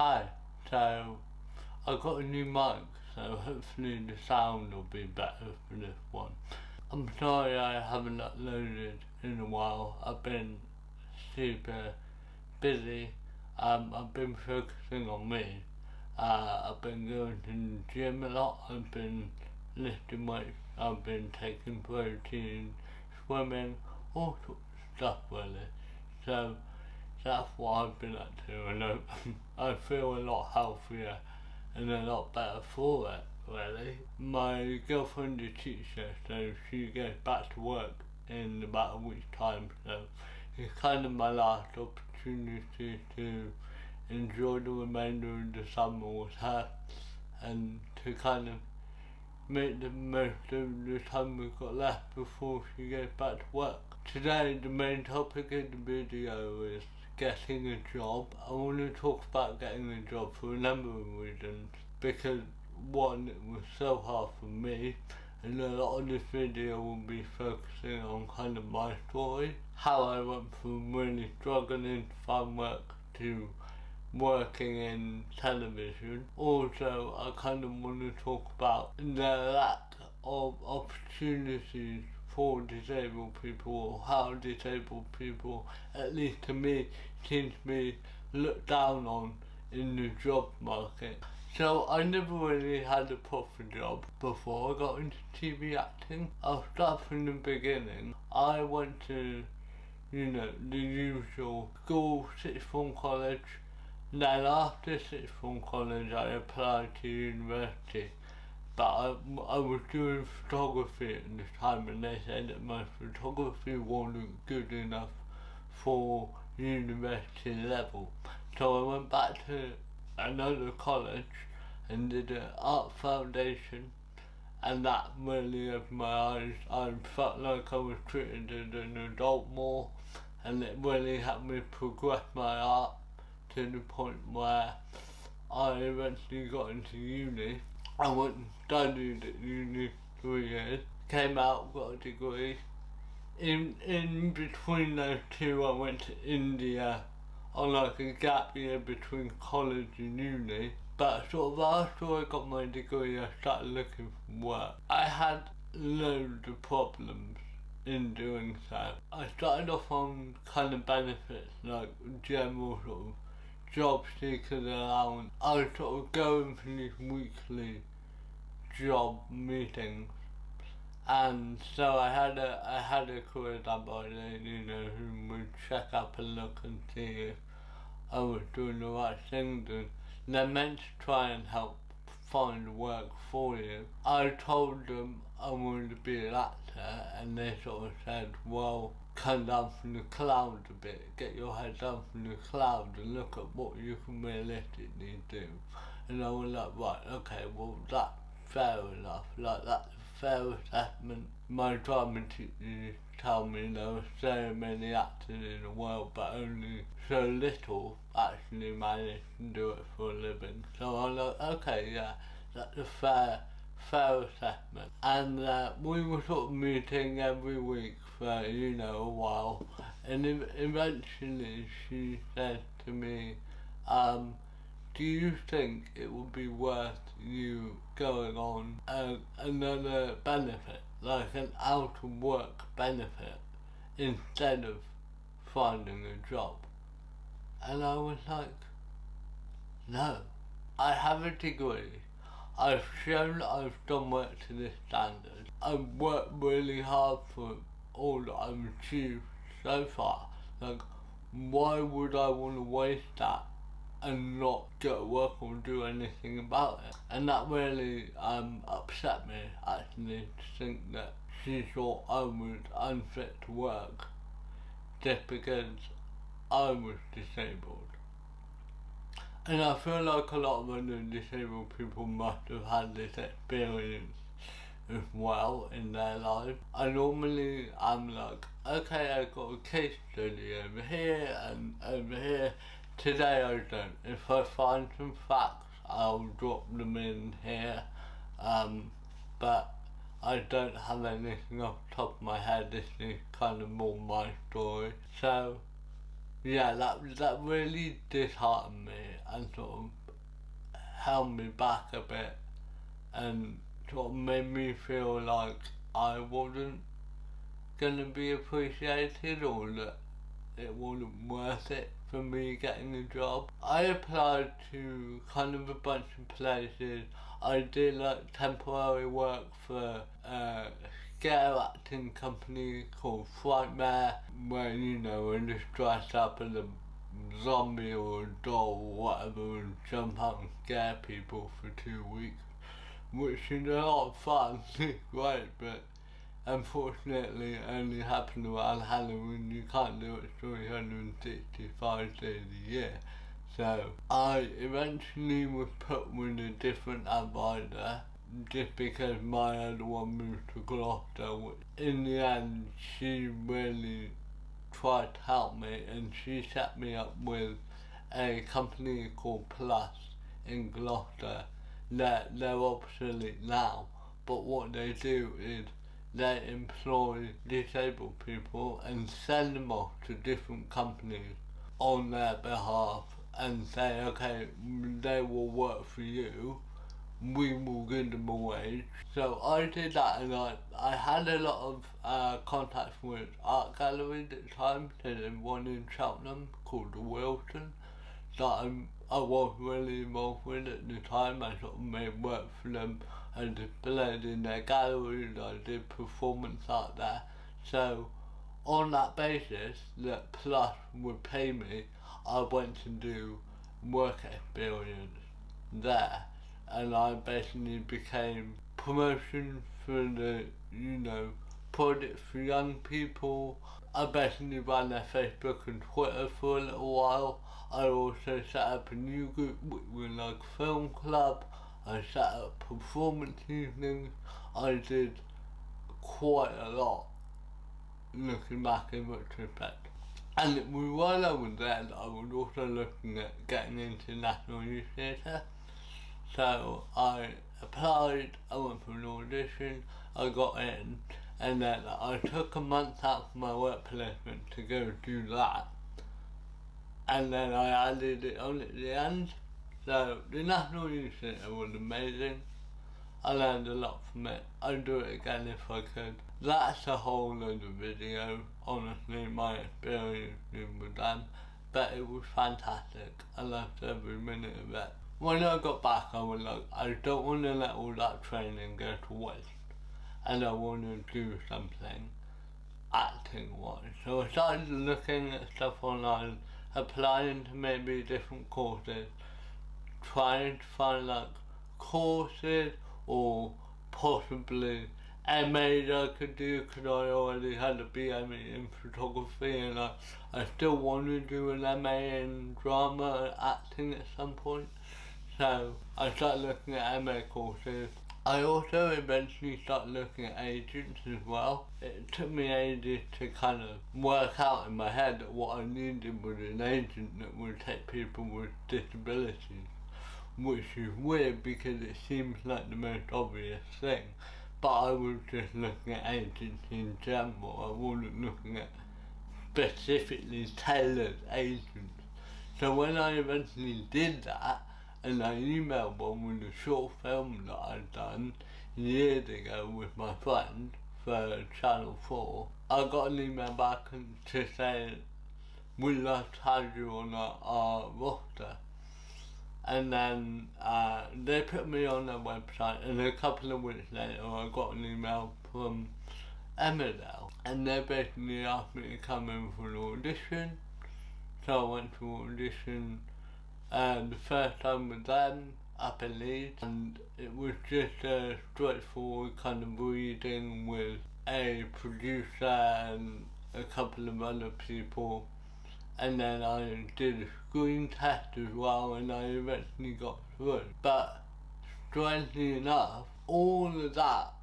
Hi, so I got a new mic, so hopefully the sound will be better for this one. I'm sorry I haven't uploaded in a while. I've been super busy. I've been focusing on me. I've been going to the gym a lot. I've been lifting weights. I've been taking protein, swimming, all sorts of stuff really. So that's what I've been up to, and I feel a lot healthier and a lot better for it, really. My girlfriend is a teacher, so she goes back to work in about a week's time, so it's kind of my last opportunity to enjoy the remainder of the summer with her and to kind of make the most of the time we've got left before she goes back to work. Today the main topic of the video is getting a job. I want to talk about getting a job for a number of reasons, because one, it was so hard for me, and a lot of this video will be focusing on kind of my story, how I went from really struggling to find work to working in television. Also, I kind of want to talk about the lack of opportunities for disabled people, or how disabled people, at least to me, seem to be looked down on in the job market. So I never really had a proper job before I got into TV acting. I'll start from the beginning. I went to, the usual school, sixth form college. Then after sixth form college I applied to university, but I was doing photography at the time, and they said that my photography wasn't good enough for university level. So I went back to another college and did an art foundation, and that really opened my eyes. I felt like I was treated as an adult more, and it really helped me progress my art to the point where I eventually got into uni. I went and studied at uni 3 years, came out, got a degree. In between those two I went to India on like a gap year between college and uni. But sort of after I got my degree I started looking for work. I had loads of problems in doing so. I started off on kind of benefits, like general sort of job seekers allowance. I was sort of going for these weekly job meetings, and so I had a career advisor, who would check up and look and see if I was doing the right things, and they're meant to try and help find work for you. I told them I wanted to be an actor, and they sort of said, well, come down from the cloud a bit, get your head down from the cloud and look at what you can realistically do. And I was like, right, okay, well that's fair enough, like that's a fair assessment. My drama teachers tell me there are so many actors in the world, but only so little actually manage to do it for a living. So I'm like, okay, yeah, that's a fair assessment. And we were sort of meeting every week for, a while, and eventually she said to me, do you think it would be worth you going on another benefit, like an out of work benefit, instead of finding a job? And I was like, no, I have a degree. I've shown I've done work to this standard. I've worked really hard for all that I've achieved so far. Like, why would I want to waste that and not go to work or do anything about it? And that really upset me, actually, to think that she thought I was unfit to work just because I was disabled. And I feel like a lot of other disabled people must have had this experience as well in their life. I normally am like, okay, I've got a case study over here and over here. Today I don't. If I find some facts, I'll drop them in here. But I don't have anything off the top of my head. This is kind of more my story. So yeah, that really disheartened me and sort of held me back a bit and sort of made me feel like I wasn't gonna be appreciated or that it wasn't worth it for me getting a job. I applied to kind of a bunch of places. I did like temporary work for a scare acting company called Frightmare, where we're just dressed up as a zombie or a doll or whatever and jump out and scare people for 2 weeks, which is a lot of fun. It's great, but unfortunately it only happened around Halloween. You can't do it 365 days a year. So I eventually was put with a different advisor just because my other one moved to Gloucester. In the end, she really tried to help me and she set me up with a company called Plus in Gloucester. They're obsolete now, but what they do is they employ disabled people and send them off to different companies on their behalf and say, okay, they will work for you, we will give them a wage. So I did that and I had a lot of contacts with art galleries at the time. There's one in Cheltenham called the Wilson that I was really involved with at the time. I sort of made work for them and displayed in their galleries. I did performance art there. So on that basis that Plus would pay me, I went to do work experience there and I basically became promotion for the, project for young people. I basically ran their Facebook and Twitter for a little while. I also set up a new group with like film club. I set up performance evenings. I did quite a lot looking back in retrospect. And it was while I was there that I was also looking at getting into National Youth Theatre. So I applied, I went for an audition, I got in, and then I took a month out from my work placement to go do that. And then I added it on at the end. So the National Youth Theatre was amazing. I learned a lot from it. I'd do it again if I could. That's a whole load of video, honestly, my experience with them. But it was fantastic. I loved every minute of it. When I got back, I was like, I don't want to let all that training go to waste. And I want to do something acting-wise. So I started looking at stuff online, applying to maybe different courses, trying to find like courses or possibly MAs I could do because I already had a BME in photography and I still want to do an MA in drama and acting at some point. So I started looking at MA courses. I also eventually started looking at agents as well. It took me ages to kind of work out in my head that what I needed was an agent that would take people with disabilities, which is weird because it seems like the most obvious thing. But I was just looking at agents in general. I wasn't looking at specifically tailored agents. So when I eventually did that, and I emailed one with a short film that I'd done years ago with my friend for Channel 4, I got an email back to say, we'd like to have you on our roster. And then they put me on their website, and a couple of weeks later I got an email from Emmerdale, and they basically asked me to come in for an audition. So I went to audition the first time with them up in Leeds, and it was just a straightforward kind of reading with a producer and a couple of other people, and then I did a screen test as well and I eventually got through. But strangely enough, all of that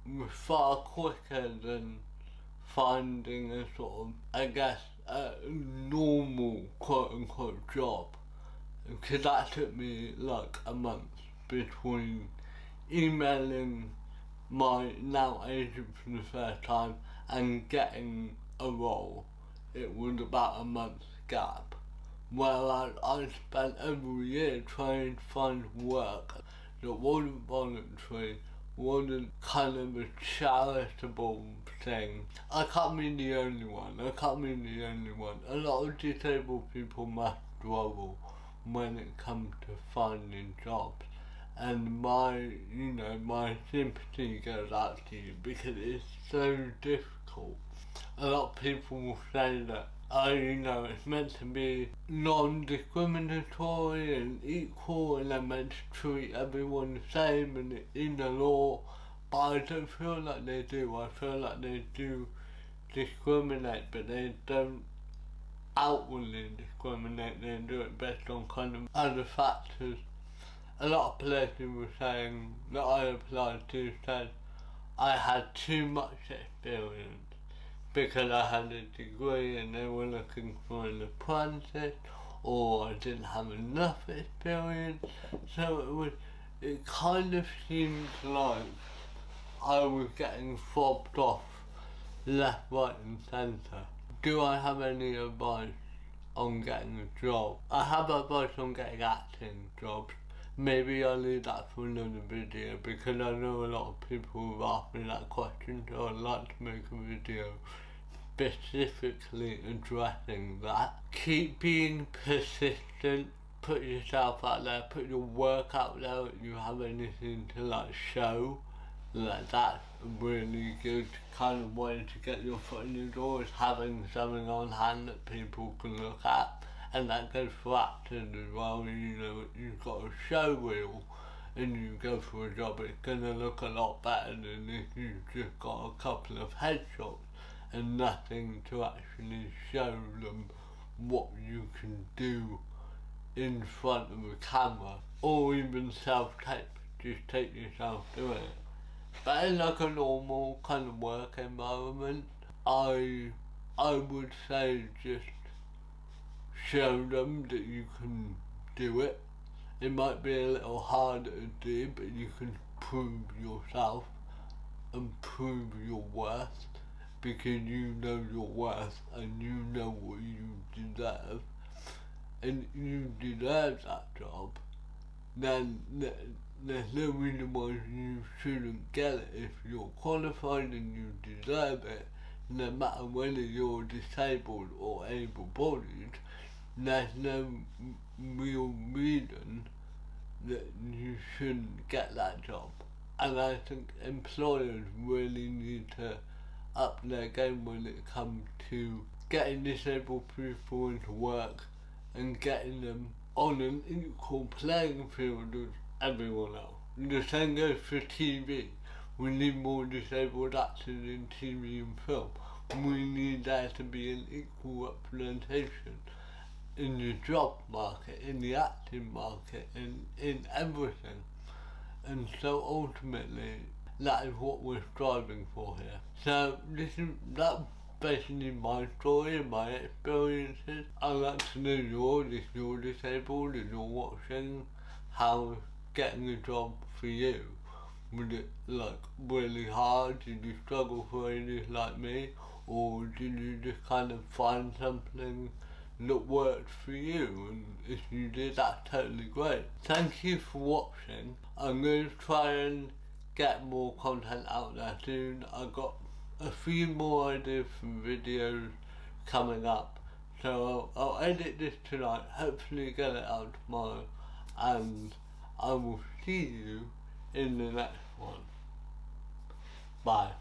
was far quicker than finding a sort of, I guess, a normal quote-unquote job. Because that took me like a month between emailing my now agent for the first time and getting a role. it was about a month's gap. Whereas I spent every year trying to find work that wasn't voluntary, wasn't kind of a charitable thing. I can't be the only one. A lot of disabled people must struggle when it comes to finding jobs. And my sympathy goes out to you because it's so difficult. A lot of people will say that, it's meant to be non-discriminatory and equal and they're meant to treat everyone the same and it's in the law, but I don't feel like they do. I feel like they do discriminate, but they don't outwardly discriminate. They do it based on kind of other factors. A lot of places were saying that I applied to said I had too much experience because I had a degree and they were looking for an apprentice, or I didn't have enough experience. So it kind of seemed like I was getting fobbed off left, right and centre. Do I have any advice on getting a job? I have advice on getting acting jobs. Maybe I'll leave that for another video because I know a lot of people have asked me that question, so I'd like to make a video specifically addressing that. Keep being persistent, put yourself out there, put your work out there if you have anything to show. That's a really good kind of way to get your foot in the door, is having something on hand that people can look at. And that goes for actors as well. You've got a show reel and you go for a job, it's gonna look a lot better than if you've just got a couple of headshots and nothing to actually show them what you can do in front of a camera, or even self-tape. Just take yourself to it. But in a normal kind of work environment, I would say just show them that you can do it. It might be a little harder to do, but you can prove yourself and prove your worth, because you know your worth and you know what you deserve, and you deserve that job. Then there's no reason why you shouldn't get it. If you're qualified and you deserve it, no matter whether you're disabled or able-bodied, there's no real reason that you shouldn't get that job. And I think employers really need to up their game when it comes to getting disabled people into work and getting them on an equal playing field with everyone else. The same goes for TV. We need more disabled actors in TV and film. We need there to be an equal representation in the job market, in the acting market, in everything. And so ultimately, that is what we're striving for here. So that's basically my story and my experiences. I'd like to know yours if you're disabled and you're watching. How getting a job for you? Was it really hard? Did you struggle for ages like me? Or did you just kind of find something that worked for you? And if you did, that's totally great. Thank you for watching. I'm going to try and get more content out there soon. I've got a few more ideas for videos coming up, so I'll edit this tonight, hopefully get it out tomorrow, and I will see you in the next one. Bye.